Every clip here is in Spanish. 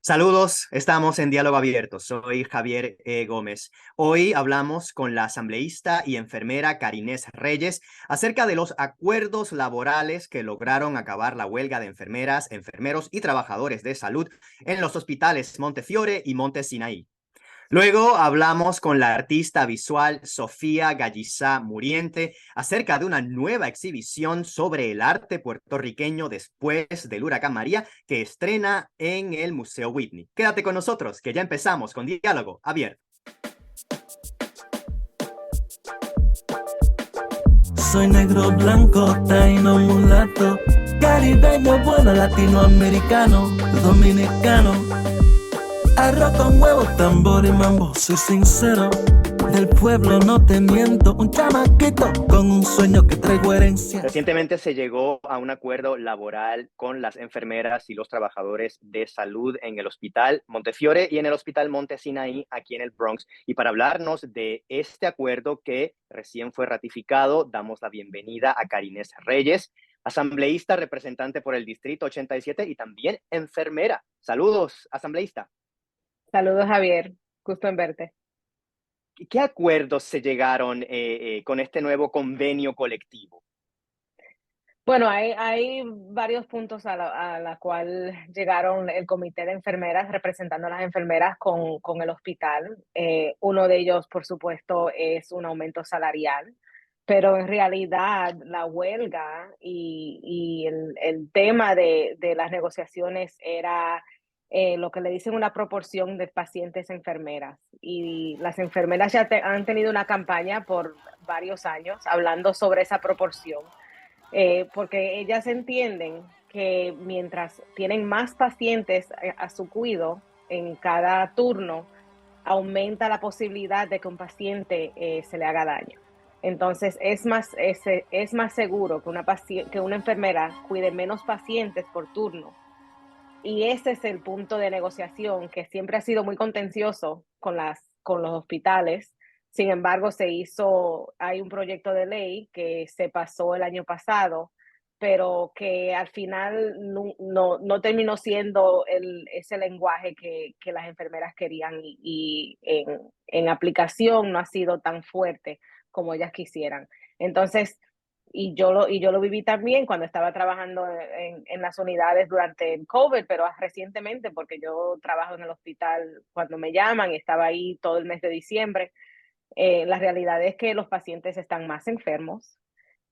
Saludos, estamos en Diálogo Abierto. Soy Javier Gómez. Hoy hablamos con la asambleísta y enfermera Karinés Reyes acerca de los acuerdos laborales que lograron acabar la huelga de enfermeras, enfermeros y trabajadores de salud en los hospitales Montefiore y Monte Sinaí. Luego hablamos con la artista visual Sofía Gallizá Muriente acerca de una nueva exhibición sobre el arte puertorriqueño después del huracán María que estrena en el Museo Whitney. Quédate con nosotros, que ya empezamos con Diálogo Abierto. Soy negro, blanco, taíno, mulato, caribeño, bueno, latinoamericano, dominicano. Arroz con huevos, tambor y mambo, soy sincero. Del pueblo no te miento, un chamaquito con un sueño que traigo herencia. Recientemente se llegó a un acuerdo laboral con las enfermeras y los trabajadores de salud en el Hospital Montefiore y en el Hospital Monte Sinaí aquí en el Bronx. Y para hablarnos de este acuerdo que recién fue ratificado, damos la bienvenida a Karinés Reyes, asambleísta representante por el Distrito 87 y también enfermera. Saludos, asambleísta. Saludos, Javier. Gusto en verte. ¿Qué acuerdos se llegaron con este nuevo convenio colectivo? Bueno, hay varios puntos a la cual llegaron el comité de enfermeras representando a las enfermeras con el hospital. Uno de ellos, por supuesto, es un aumento salarial, pero en realidad la huelga y el tema de las negociaciones era lo que le dicen una proporción de pacientes enfermeras. Y las enfermeras ya han tenido una campaña por varios años hablando sobre esa proporción. Porque ellas entienden que mientras tienen más pacientes a su cuidado en cada turno, aumenta la posibilidad de que un paciente se le haga daño. Entonces es más seguro que una enfermera cuide menos pacientes por turno. Y ese es el punto de negociación que siempre ha sido muy contencioso con los hospitales. Sin embargo, hay un proyecto de ley que se pasó el año pasado, pero que al final no terminó siendo ese lenguaje que las enfermeras querían y en aplicación no ha sido tan fuerte como ellas quisieran. Entonces, y yo lo viví también cuando estaba trabajando en las unidades durante el COVID, pero recientemente, porque yo trabajo en el hospital cuando me llaman y estaba ahí todo el mes de diciembre. La realidad es que los pacientes están más enfermos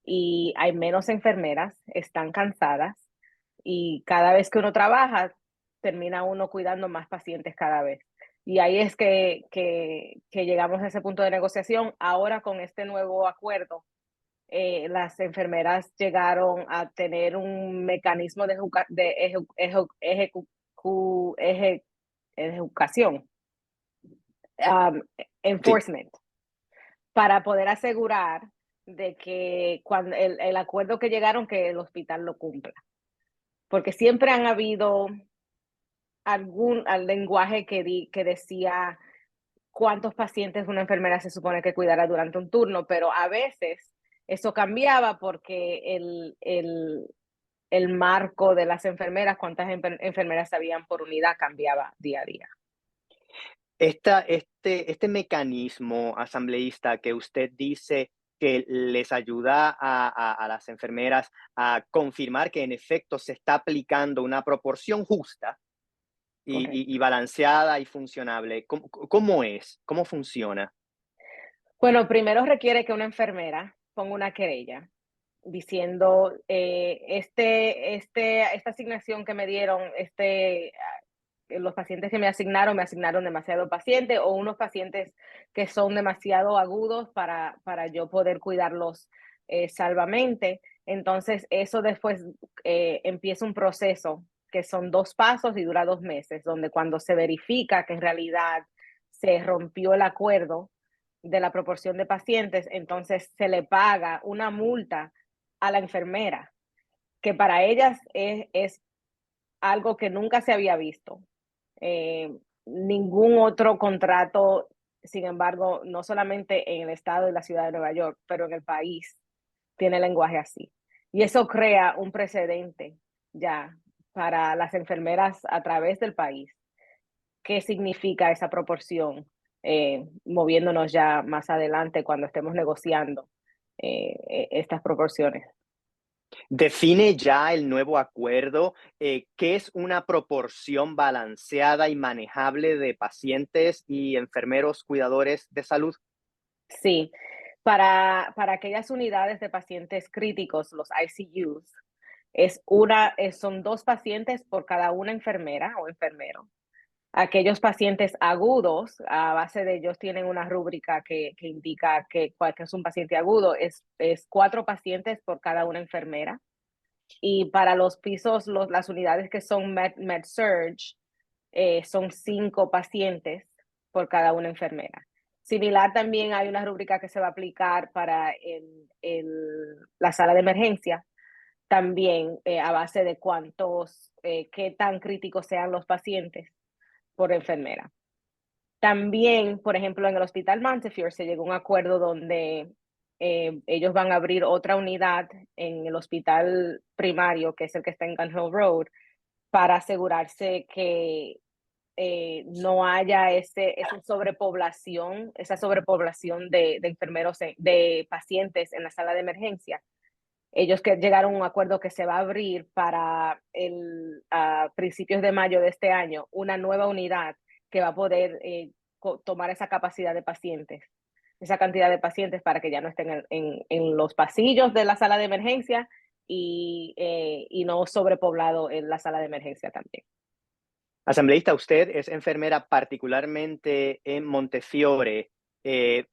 y hay menos enfermeras, están cansadas y cada vez que uno trabaja, termina uno cuidando más pacientes cada vez. Y ahí es que llegamos a ese punto de negociación. Ahora con este nuevo acuerdo, las enfermeras llegaron a tener un mecanismo ejecución, um, Sí. enforcement, para poder asegurar de que cuando el acuerdo que llegaron, que el hospital lo cumpla. Porque siempre han habido al lenguaje que decía cuántos pacientes una enfermera se supone que cuidara durante un turno, pero a veces eso cambiaba porque el marco de las enfermeras, cuántas enfermeras habían por unidad, cambiaba día a día. Este mecanismo asambleísta que usted dice que les ayuda a las enfermeras a confirmar que en efecto se está aplicando una proporción justa y Correcto. balanceada y funcionable, ¿cómo es? ¿Cómo funciona? Bueno, primero requiere que una enfermera ponga una querella diciendo, esta asignación que me dieron, los pacientes que me asignaron demasiado pacientes o unos pacientes que son demasiado agudos para yo poder cuidarlos salvamente. Entonces, eso después empieza un proceso que son 2 pasos y dura 2 meses, donde cuando se verifica que en realidad se rompió el acuerdo de la proporción de pacientes, entonces se le paga una multa a la enfermera, que para ellas es algo que nunca se había visto. Ningún otro contrato, sin embargo, no solamente en el estado y la ciudad de Nueva York, pero en el país, tiene lenguaje así. Y eso crea un precedente ya para las enfermeras a través del país, qué significa esa proporción, moviéndonos ya más adelante cuando estemos negociando estas proporciones. ¿Define ya el nuevo acuerdo qué es una proporción balanceada y manejable de pacientes y enfermeros cuidadores de salud? Sí, para aquellas unidades de pacientes críticos, los ICUs, son 2 pacientes por cada una enfermera o enfermero. Aquellos pacientes agudos, a base de ellos tienen una rúbrica que indica que es un paciente agudo, es 4 pacientes por cada una enfermera. Y para los pisos, las unidades que son Med-Surg, son 5 pacientes por cada una enfermera. Similar también hay una rúbrica que se va a aplicar para la sala de emergencia, también a base de qué tan críticos sean los pacientes por enfermera. También, por ejemplo, en el Hospital Montefiore se llegó a un acuerdo donde ellos van a abrir otra unidad en el hospital primario, que es el que está en Gun Hill Road, para asegurarse que no haya esa sobrepoblación de enfermeros, de pacientes en la sala de emergencia. Ellos que llegaron a un acuerdo que se va a abrir para a principios de mayo de este año una nueva unidad que va a poder tomar esa capacidad de pacientes, esa cantidad de pacientes para que ya no estén en los pasillos de la sala de emergencia y no sobrepoblado en la sala de emergencia también. Asambleísta, usted es enfermera particularmente en Montefiore.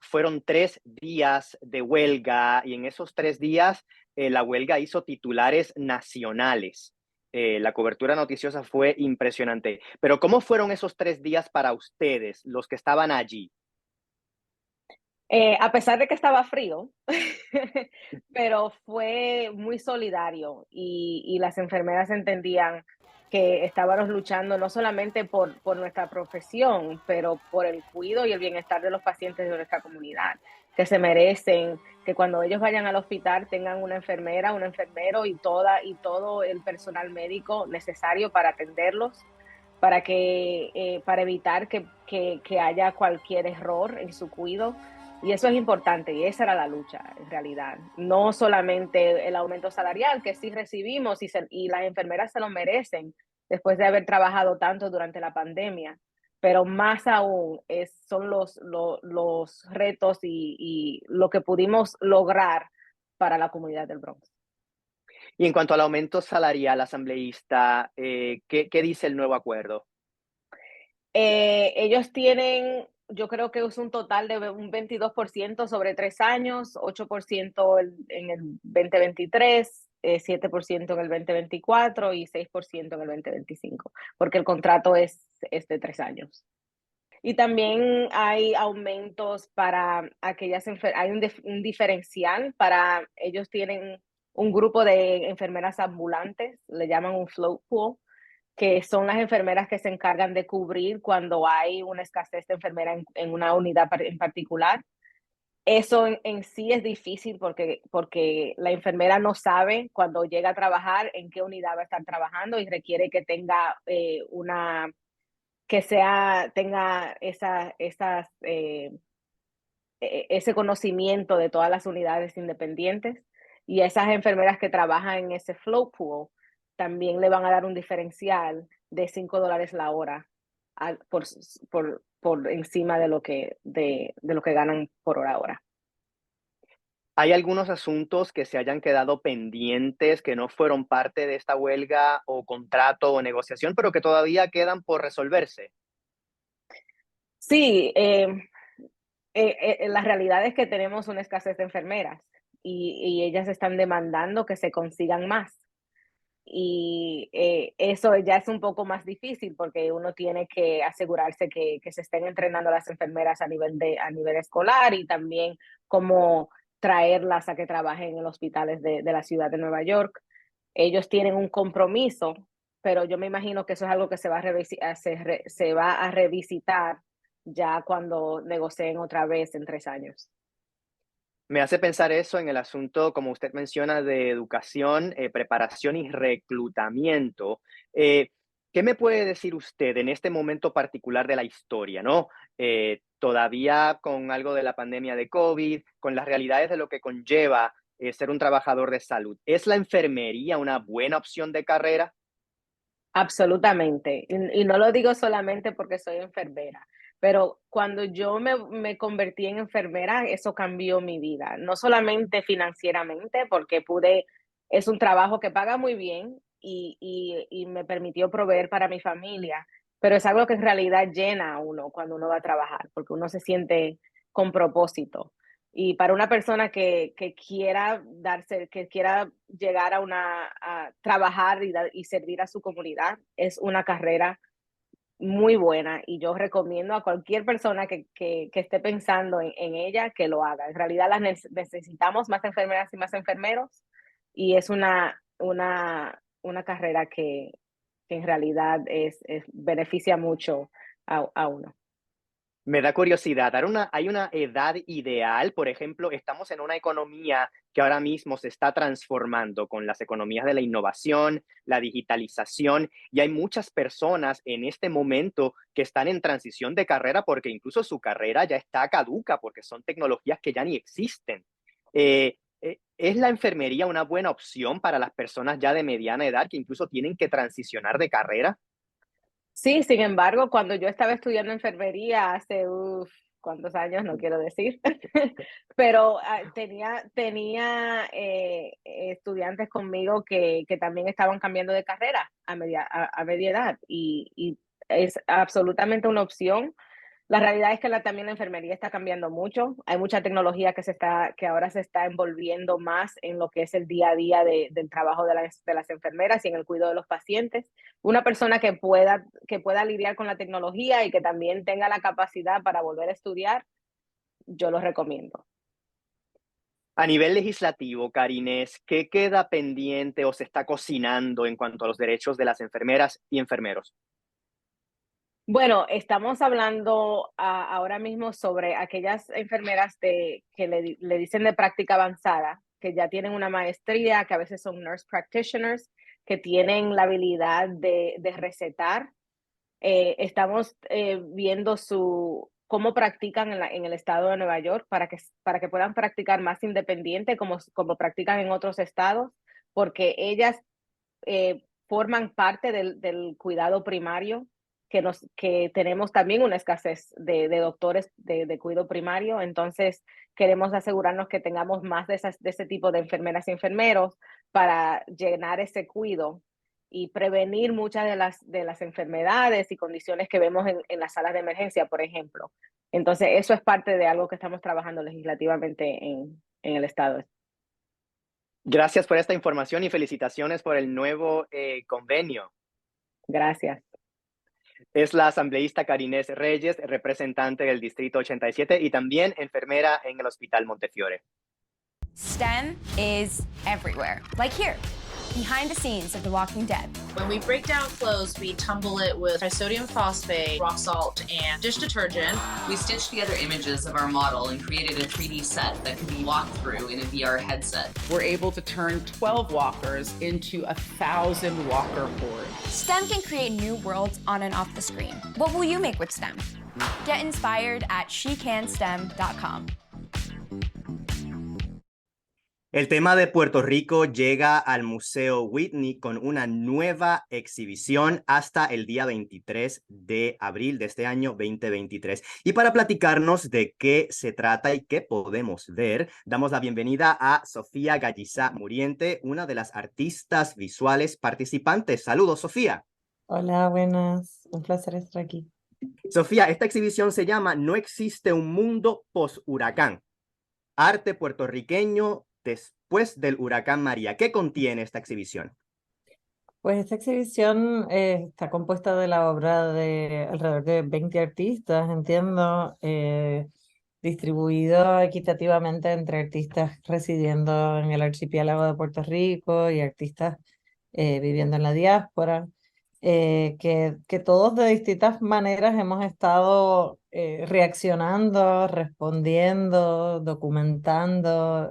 Fueron 3 días de huelga y en esos 3 días la huelga hizo titulares nacionales. La cobertura noticiosa fue impresionante. Pero ¿cómo fueron esos 3 días para ustedes, los que estaban allí? A pesar de que estaba frío, pero fue muy solidario y las enfermeras entendían que estábamos luchando no solamente por nuestra profesión, pero por el cuidado y el bienestar de los pacientes de nuestra comunidad, que se merecen que cuando ellos vayan al hospital tengan una enfermera, un enfermero y todo el personal médico necesario para atenderlos, para evitar que haya cualquier error en su cuidado. Y eso es importante, y esa era la lucha, en realidad. No solamente el aumento salarial, que sí recibimos, y las enfermeras se lo merecen después de haber trabajado tanto durante la pandemia, pero más aún son los retos y lo que pudimos lograr para la comunidad del Bronx. Y en cuanto al aumento salarial, asambleísta, ¿qué dice el nuevo acuerdo? Ellos tienen, yo creo que es un total de un 22% sobre 3 años, 8% en el 2023, 7% en el 2024 y 6% en el 2025, porque el contrato es de 3 años. Y también hay aumentos para hay un diferencial para, ellos tienen un grupo de enfermeras ambulantes, le llaman un float pool, que son las enfermeras que se encargan de cubrir cuando hay una escasez de enfermera en una unidad en particular. Eso en sí es difícil porque la enfermera no sabe cuando llega a trabajar en qué unidad va a estar trabajando y requiere que tenga tenga ese conocimiento de todas las unidades independientes, y a esas enfermeras que trabajan en ese float pool también le van a dar un diferencial de $5 la hora por encima de lo que ganan por hora ahora. ¿Hay algunos asuntos que se hayan quedado pendientes, que no fueron parte de esta huelga o contrato o negociación, pero que todavía quedan por resolverse? Sí, la realidad es que tenemos una escasez de enfermeras y ellas están demandando que se consigan más. Y eso ya es un poco más difícil porque uno tiene que asegurarse que se estén entrenando las enfermeras a nivel escolar, y también cómo traerlas a que trabajen en hospitales de la ciudad de Nueva York. Ellos tienen un compromiso, pero yo me imagino que eso es algo que se va a revisitar ya cuando negocien otra vez en 3 años. Me hace pensar eso en el asunto, como usted menciona, de educación, preparación y reclutamiento. Eh, ¿Qué me puede decir usted en este momento particular de la historia, no? Todavía con algo de la pandemia de COVID, con las realidades de lo que conlleva ser un trabajador de salud. ¿Es la enfermería una buena opción de carrera? Absolutamente. Y no lo digo solamente porque soy enfermera, pero cuando yo me convertí en enfermera, eso cambió mi vida. No solamente financieramente, porque es un trabajo que paga muy bien y me permitió proveer para mi familia, pero es algo que en realidad llena a uno cuando uno va a trabajar, porque uno se siente con propósito. Y para una persona que quiera que quiera llegar a trabajar y servir a su comunidad, es una carrera muy buena y yo recomiendo a cualquier persona que esté pensando en ella que lo haga. En realidad necesitamos más enfermeras y más enfermeros y es una carrera que en realidad beneficia mucho a uno. Me da curiosidad, ¿hay una edad ideal? Por ejemplo, estamos en una economía que ahora mismo se está transformando con las economías de la innovación, la digitalización, y hay muchas personas en este momento que están en transición de carrera porque incluso su carrera ya está caduca porque son tecnologías que ya ni existen. ¿Es la enfermería una buena opción para las personas ya de mediana edad que incluso tienen que transicionar de carrera? Sí, sin embargo, cuando yo estaba estudiando enfermería hace, ¿cuántos años? No quiero decir, pero tenía estudiantes conmigo que también estaban cambiando de carrera a media edad y es absolutamente una opción. La realidad es que también la enfermería está cambiando mucho. Hay mucha tecnología que ahora se está envolviendo más en lo que es el día a día del trabajo de las enfermeras y en el cuidado de los pacientes. Una persona que pueda lidiar con la tecnología y que también tenga la capacidad para volver a estudiar, yo lo recomiendo. A nivel legislativo, Karines, ¿qué queda pendiente o se está cocinando en cuanto a los derechos de las enfermeras y enfermeros? Bueno, estamos hablando ahora mismo sobre aquellas enfermeras que le dicen de práctica avanzada, que ya tienen una maestría, que a veces son nurse practitioners, que tienen la habilidad de recetar. Estamos viendo cómo practican en el estado de Nueva York para que puedan practicar más independiente como practican en otros estados, porque ellas forman parte del cuidado primario, que tenemos también una escasez de doctores de cuidado primario, entonces queremos asegurarnos que tengamos más de ese tipo de enfermeras y enfermeros para llenar ese cuidado y prevenir muchas de las enfermedades y condiciones que vemos en las salas de emergencia, por ejemplo. Entonces, eso es parte de algo que estamos trabajando legislativamente en el estado. Gracias por esta información y felicitaciones por el nuevo convenio. Gracias. Es la asambleísta Karines Reyes, representante del Distrito 87 y también enfermera en el Hospital Montefiore. STEM is everywhere, like here, behind the scenes of The Walking Dead. When we break down clothes, we tumble it with trisodium phosphate, rock salt, and dish detergent. We stitched together images of our model and created a 3D set that can be walked through in a VR headset. We're able to turn 12 walkers into 1,000 walker hordes. STEM can create new worlds on and off the screen. What will you make with STEM? Get inspired at shecanstem.com. El tema de Puerto Rico llega al Museo Whitney con una nueva exhibición hasta el día 23 de abril de este año 2023. Y para platicarnos de qué se trata y qué podemos ver, damos la bienvenida a Sofía Gallizá Muriente, una de las artistas visuales participantes. Saludos, Sofía. Hola, buenas. Un placer estar aquí. Sofía, esta exhibición se llama No existe un mundo post-huracán. Arte puertorriqueño después del huracán María. ¿Qué contiene esta exhibición? Pues esta exhibición está compuesta de la obra de alrededor de 20 artistas, entiendo, distribuido equitativamente entre artistas residiendo en el archipiélago de Puerto Rico y artistas viviendo en la diáspora, que todos de distintas maneras hemos estado reaccionando, respondiendo, documentando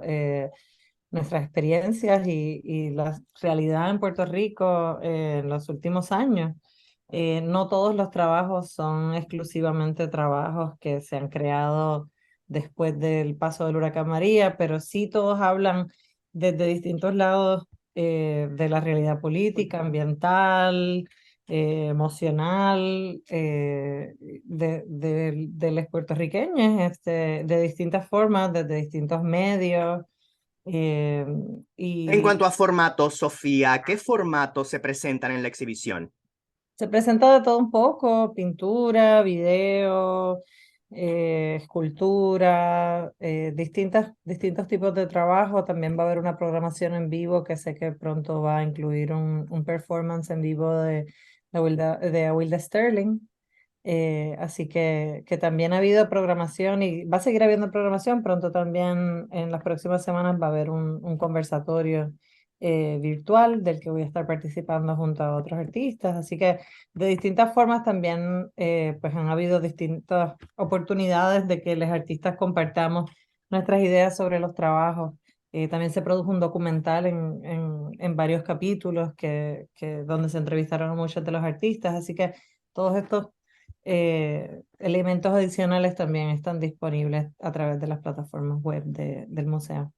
nuestras experiencias y la realidad en Puerto Rico en los últimos años. No todos los trabajos son exclusivamente trabajos que se han creado después del paso del huracán María, pero sí todos hablan desde distintos lados de la realidad política, ambiental, emocional, de los puertorriqueños, de distintas formas, desde distintos medios. eh, En y cuanto a formatos, Sofía, ¿qué formatos se presentan en la exhibición? Se presenta de todo un poco: pintura, video, escultura, distintos tipos de trabajo. También va a haber una programación en vivo que sé que pronto va a incluir un performance en vivo de Awilda Sterling. Así que también ha habido programación y va a seguir habiendo programación. Pronto también en las próximas semanas va a haber un conversatorio virtual del que voy a estar participando junto a otros artistas. Así que de distintas formas también pues han habido distintas oportunidades de que los artistas compartamos nuestras ideas sobre los trabajos. También se produjo un documental en varios capítulos donde se entrevistaron a muchos de los artistas. Así que todos estos elementos adicionales también están disponibles a través de las plataformas web del museo.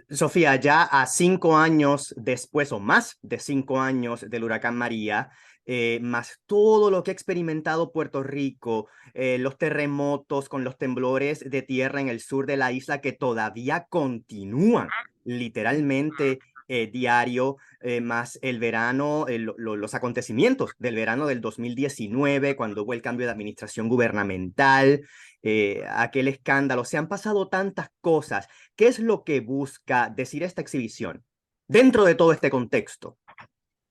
Sofía, ya a 5 años después o más de 5 años del huracán María, más todo lo que ha experimentado Puerto Rico, los terremotos con los temblores de tierra en el sur de la isla que todavía continúan literalmente diario, más el verano, los acontecimientos del verano del 2019, cuando hubo el cambio de administración gubernamental, aquel escándalo. Se han pasado tantas cosas. ¿Qué es lo que busca decir esta exhibición dentro de todo este contexto?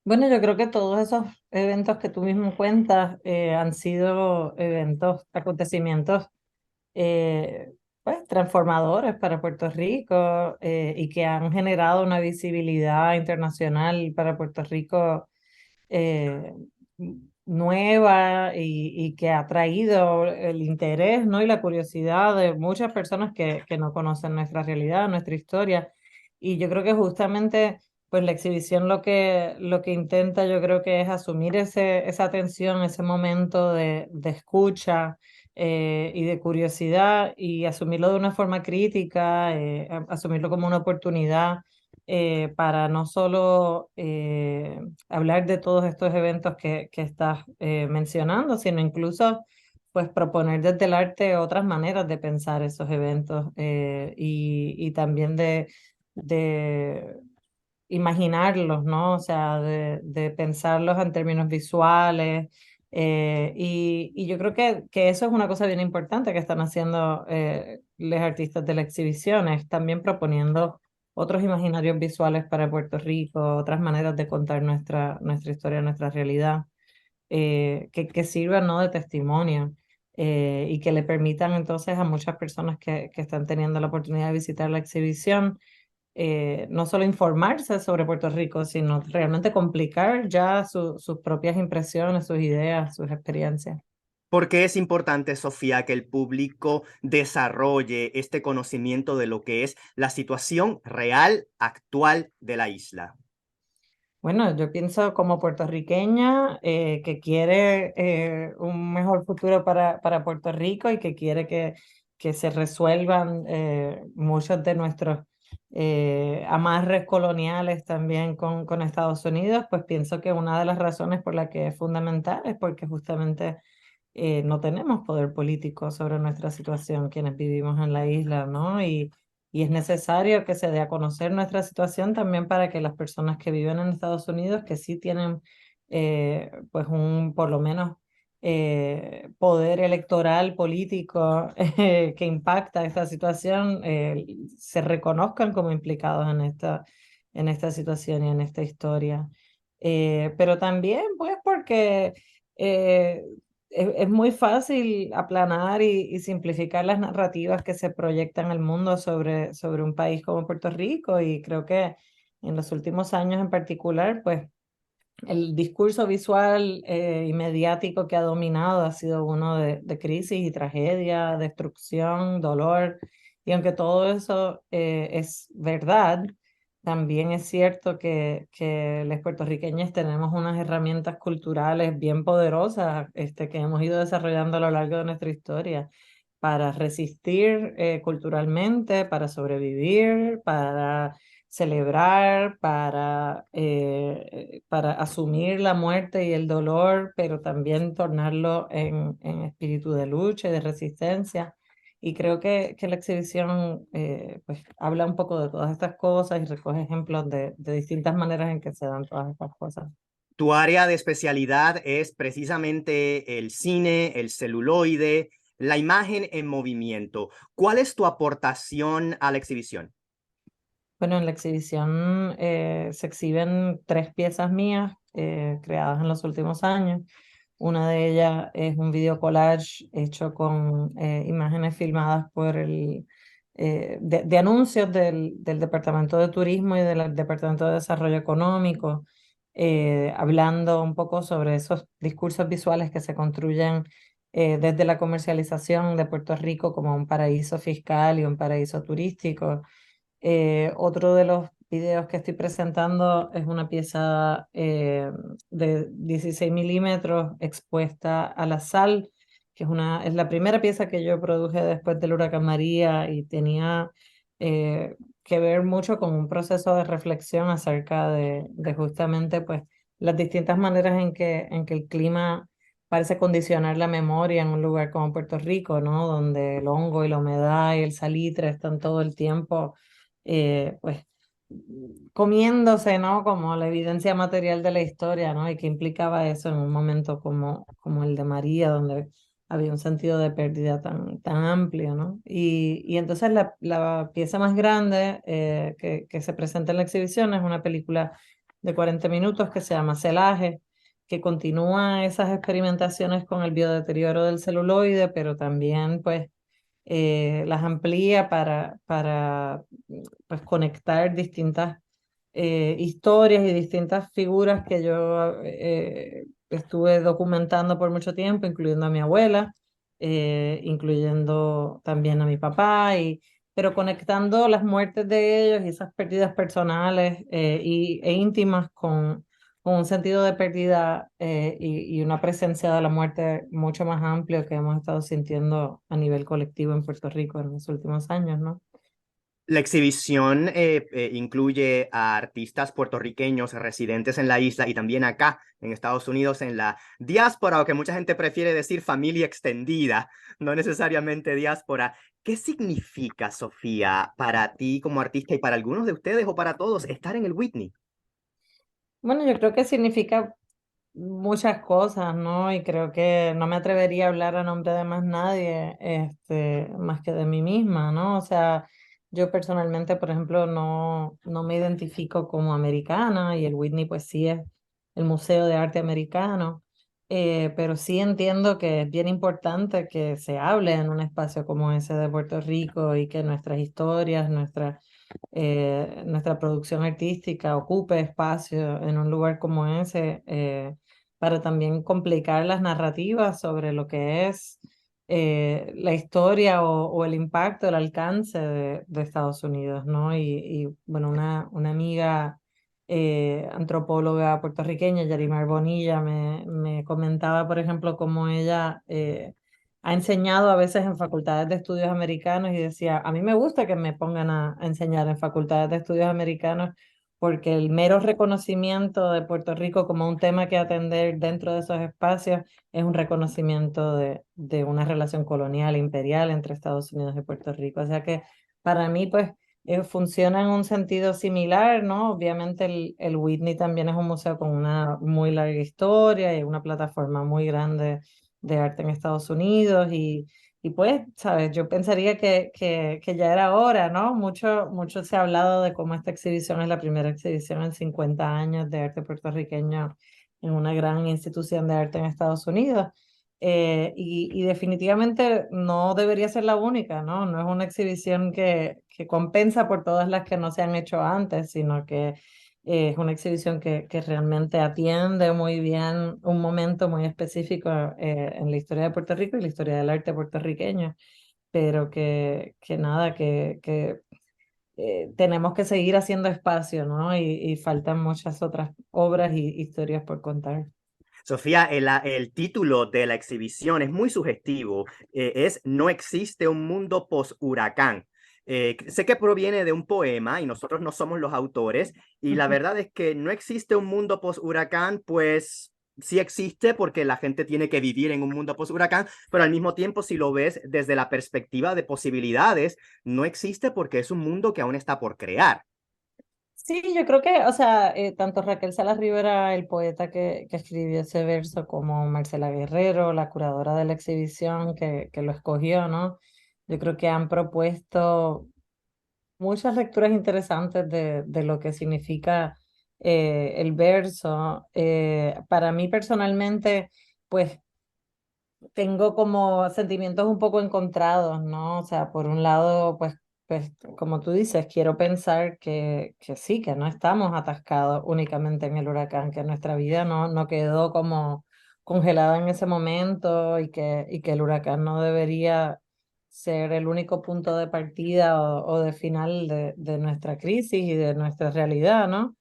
Bueno, yo creo que todos esos eventos que tú mismo cuentas han sido acontecimientos eh, pues, transformadores para Puerto Rico y que han generado una visibilidad internacional para Puerto Rico eh, nueva y que ha traído el interés, ¿no? Y la curiosidad de muchas personas que no conocen nuestra realidad, nuestra historia. Y yo creo que justamente pues la exhibición lo que intenta, yo creo que es asumir esa atención, ese momento de escucha y de curiosidad, y asumirlo de una forma crítica, asumirlo como una oportunidad para no solo hablar de todos estos eventos que estás mencionando, sino incluso pues proponer desde el arte otras maneras de pensar esos eventos y también de imaginarlos, ¿no? O sea, de pensarlos en términos visuales. Y yo creo que eso es una cosa bien importante que están haciendo los artistas de la exhibición, es también proponiendo otros imaginarios visuales para Puerto Rico, otras maneras de contar nuestra historia, nuestra realidad, que sirvan, ¿no?, de testimonio. Y que le permitan entonces a muchas personas que están teniendo la oportunidad de visitar la exhibición no solo informarse sobre Puerto Rico, sino realmente complicar ya sus propias impresiones, sus ideas, sus experiencias. ¿Por qué es importante, Sofía, que el público desarrolle este conocimiento de lo que es la situación real actual de la isla? Bueno, yo pienso como puertorriqueña que quiere un mejor futuro para Puerto Rico y que quiere que se resuelvan muchos de nuestros amarres coloniales también con Estados Unidos. Pues pienso que una de las razones por la que es fundamental es porque justamente no tenemos poder político sobre nuestra situación, quienes vivimos en la isla, ¿no? Y es necesario que se dé a conocer nuestra situación también para que las personas que viven en Estados Unidos, que sí tienen pues por lo menos, poder electoral, político, que impacta esta situación, se reconozcan como implicados en esta situación y en esta historia. Pero también, pues, porque eh, es muy fácil aplanar y simplificar las narrativas que se proyectan al mundo sobre un país como Puerto Rico, y creo que en los últimos años en particular, pues el discurso visual y mediático que ha dominado ha sido uno de crisis y tragedia, destrucción, dolor, y aunque todo eso es verdad, también es cierto que los puertorriqueños tenemos unas herramientas culturales bien poderosas que hemos ido desarrollando a lo largo de nuestra historia para resistir culturalmente, para sobrevivir, para celebrar, para asumir la muerte y el dolor, pero también tornarlo en espíritu de lucha y de resistencia. Y creo que la exhibición pues, habla un poco de todas estas cosas y recoge ejemplos de distintas maneras en que se dan todas estas cosas. Tu área de especialidad es precisamente el cine, el celuloide, la imagen en movimiento. ¿Cuál es tu aportación a la exhibición? Bueno, en la exhibición se exhiben 3 piezas mías creadas en los últimos años. Una de ellas es un video collage hecho con imágenes filmadas por de anuncios del Departamento de Turismo y del Departamento de Desarrollo Económico, hablando un poco sobre esos discursos visuales que se construyen desde la comercialización de Puerto Rico como un paraíso fiscal y un paraíso turístico. Otro de los videos que estoy presentando es una pieza de 16 milímetros expuesta a la sal, que es la primera pieza que yo produje después del huracán María y tenía que ver mucho con un proceso de reflexión acerca de justamente pues, las distintas maneras en que el clima parece condicionar la memoria en un lugar como Puerto Rico, ¿no? Donde el hongo y la humedad y el salitre están todo el tiempo pues comiéndose, ¿no? Como la evidencia material de la historia, ¿no? Y qué implicaba eso en un momento como el de María, donde había un sentido de pérdida tan amplio, ¿no? Y entonces la pieza más grande que se presenta en la exhibición es una película de 40 minutos que se llama Celaje, que continúa esas experimentaciones con el biodeterioro del celuloide, pero también pues las amplía para pues, conectar distintas historias y distintas figuras que yo estuve documentando por mucho tiempo, incluyendo a mi abuela, incluyendo también a mi papá, pero conectando las muertes de ellos y esas pérdidas personales e íntimas con un sentido de pérdida y una presencia de la muerte mucho más amplio que hemos estado sintiendo a nivel colectivo en Puerto Rico en los últimos años, ¿no? La exhibición incluye a artistas puertorriqueños residentes en la isla y también acá en Estados Unidos en la diáspora, o que mucha gente prefiere decir familia extendida, no necesariamente diáspora. ¿Qué significa, Sofía, para ti como artista y para algunos de ustedes o para todos estar en el Whitney? Bueno, yo creo que significa muchas cosas, ¿no? Y creo que no me atrevería a hablar a nombre de más nadie, más que de mí misma, ¿no? O sea, yo personalmente, por ejemplo, no me identifico como americana y el Whitney pues sí es el Museo de Arte Americano, pero sí entiendo que es bien importante que se hable en un espacio como ese de Puerto Rico y que nuestras historias, nuestra producción artística ocupe espacio en un lugar como ese para también complicar las narrativas sobre lo que es la historia o el impacto, el alcance de Estados Unidos, ¿no? Bueno, una amiga antropóloga puertorriqueña, Yarimar Bonilla, me comentaba, por ejemplo, cómo ella ha enseñado a veces en facultades de estudios americanos y decía, a mí me gusta que me pongan a enseñar en facultades de estudios americanos porque el mero reconocimiento de Puerto Rico como un tema que atender dentro de esos espacios es un reconocimiento de una relación colonial imperial entre Estados Unidos y Puerto Rico. O sea que para mí, pues, funciona en un sentido similar, ¿no? Obviamente el Whitney también es un museo con una muy larga historia y una plataforma muy grande de arte en Estados Unidos y pues, sabes, yo pensaría que ya era hora, ¿no? Mucho se ha hablado de cómo esta exhibición es la primera exhibición en 50 años de arte puertorriqueño en una gran institución de arte en Estados Unidos. Y definitivamente no debería ser la única, ¿no? No es una exhibición que compensa por todas las que no se han hecho antes, sino que es una exhibición que realmente atiende muy bien un momento muy específico en la historia de Puerto Rico y la historia del arte puertorriqueño, pero que nada, que tenemos que seguir haciendo espacio, ¿no? Y faltan muchas otras obras y historias por contar. Sofía, el título de la exhibición es muy sugestivo. Es No existe un mundo post-huracán. Sé que proviene de un poema y nosotros no somos los autores. Y la verdad es que no existe un mundo post-huracán, pues sí existe porque la gente tiene que vivir en un mundo post-huracán, pero al mismo tiempo, si lo ves desde la perspectiva de posibilidades, no existe porque es un mundo que aún está por crear. Sí, yo creo que, o sea, tanto Raquel Salas Rivera, el poeta que escribió ese verso, como Marcela Guerrero, la curadora de la exhibición que lo escogió, ¿no? Yo creo que han propuesto muchas lecturas interesantes de lo que significa el verso. Para mí personalmente, pues tengo como sentimientos un poco encontrados, ¿no? O sea, por un lado, pues como tú dices, quiero pensar que sí, que no estamos atascados únicamente en el huracán, que nuestra vida no quedó como congelada en ese momento y que el huracán no debería ser el único punto de partida o de final de nuestra crisis y de nuestra realidad, ¿no?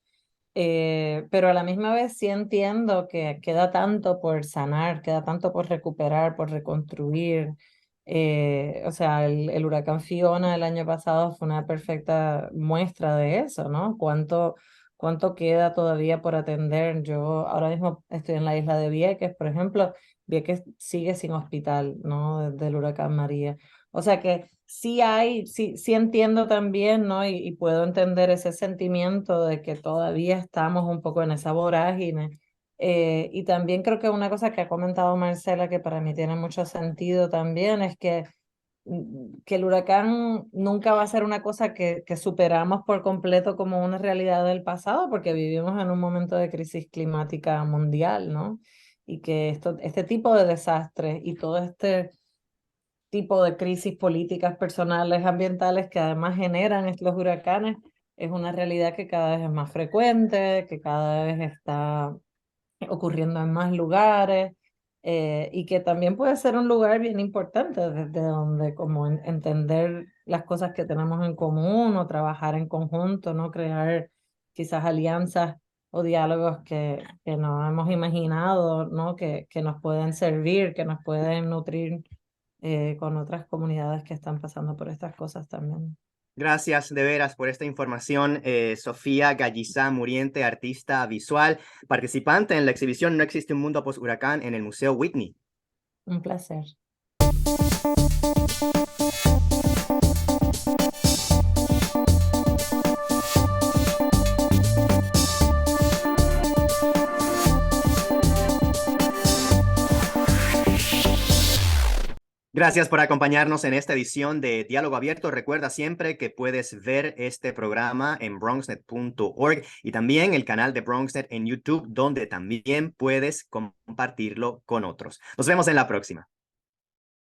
Pero a la misma vez sí entiendo que queda tanto por sanar, queda tanto por recuperar, por reconstruir. O sea, el huracán Fiona del año pasado fue una perfecta muestra de eso, ¿no? ¿Cuánto queda todavía por atender? Yo ahora mismo estoy en la isla de Vieques, por ejemplo. Vieques sigue sin hospital, ¿no? Desde el huracán María. O sea que sí entiendo también, ¿no? Y puedo entender ese sentimiento de que todavía estamos un poco en esa vorágine. Y también creo que una cosa que ha comentado Marcela, que para mí tiene mucho sentido también, es que el huracán nunca va a ser una cosa que superamos por completo como una realidad del pasado, porque vivimos en un momento de crisis climática mundial, ¿no? Y que este tipo de desastres y todo este tipo de crisis políticas, personales, ambientales que además generan los huracanes, es una realidad que cada vez es más frecuente, que cada vez está ocurriendo en más lugares, y que también puede ser un lugar bien importante desde donde como entender las cosas que tenemos en común o trabajar en conjunto, ¿no? Crear quizás alianzas o diálogos que no hemos imaginado, ¿no? Que nos pueden servir, que nos pueden nutrir con otras comunidades que están pasando por estas cosas también. Gracias de veras por esta información, Sofía Gallizá Muriente, artista visual, participante en la exhibición No existe un mundo post-huracán en el Museo Whitney. Un placer. Gracias por acompañarnos en esta edición de Diálogo Abierto. Recuerda siempre que puedes ver este programa en bronxnet.org y también el canal de Bronxnet en YouTube, donde también puedes compartirlo con otros. Nos vemos en la próxima.